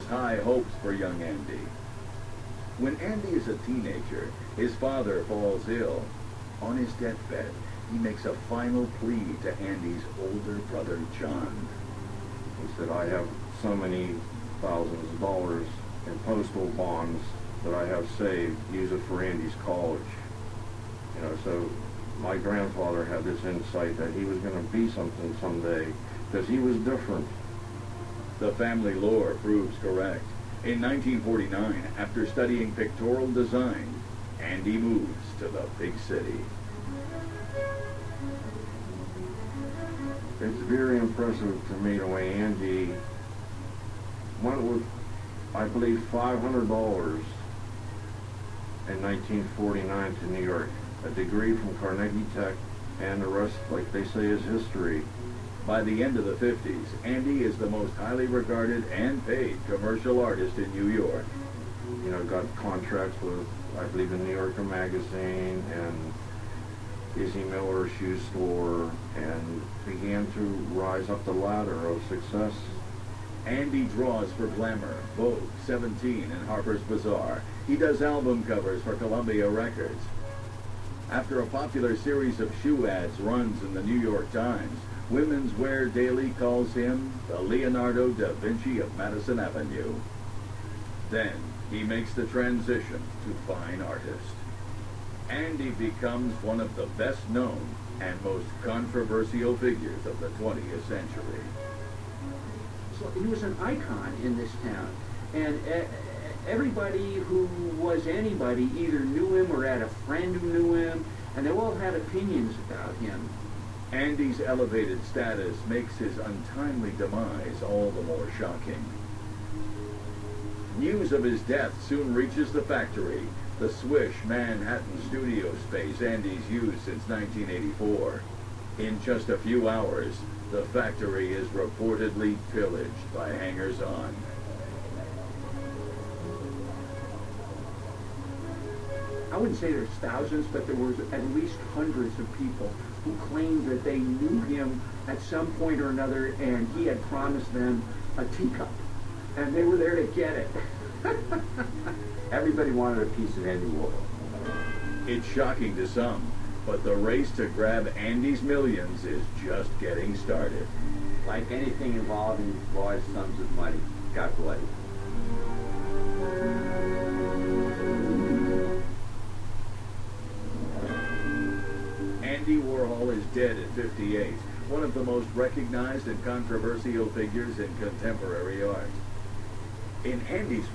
high hopes for young Andy. When Andy is a teenager, his father falls ill. On his deathbed, he makes a final plea to Andy's older brother, John. He said, I have so many thousands of dollars in postal bonds that I have saved. Use it for Andy's college. You know, so my grandfather had this insight that he was going to be something someday because he was different. The family lore proves correct. In 1949, after studying pictorial design, Andy moves to the big city. It's very impressive to me the way Andy went with, I believe, $500 in 1949 to New York. A degree from Carnegie Tech, and the rest, like they say, is history. By the end of the 50s, Andy is the most highly regarded and paid commercial artist in New York. You know, got contracts with, I believe, the New Yorker magazine and Izzy Miller shoe store, and began to rise up the ladder of success. Andy draws for Glamour, Vogue, 17, and Harper's Bazaar. He does album covers for Columbia Records. After a popular series of shoe ads runs in the New York Times, Women's Wear Daily calls him the Leonardo da Vinci of Madison Avenue. Then he makes the transition to fine artist. Andy becomes one of the best known and most controversial figures of the 20th century. So he was an icon in this town, and everybody who was anybody either knew him or had a friend who knew him, and they all had opinions about him. Andy's elevated status makes his untimely demise all the more shocking. News of his death soon reaches the factory, the Swish Manhattan studio space Andy's used since 1984. In just a few hours, the factory is reportedly pillaged by hangers-on. I wouldn't say there's thousands, but there was at least hundreds of people who claimed that they knew him at some point or another, and he had promised them a teacup, and they were there to get it. Everybody wanted a piece of Andy Warhol. It's shocking to some, but the race to grab Andy's millions is just getting started. Like anything involving large sums of money, got bloody. Andy Warhol is dead at 58, one of the most recognized and controversial figures in contemporary art. In Andy's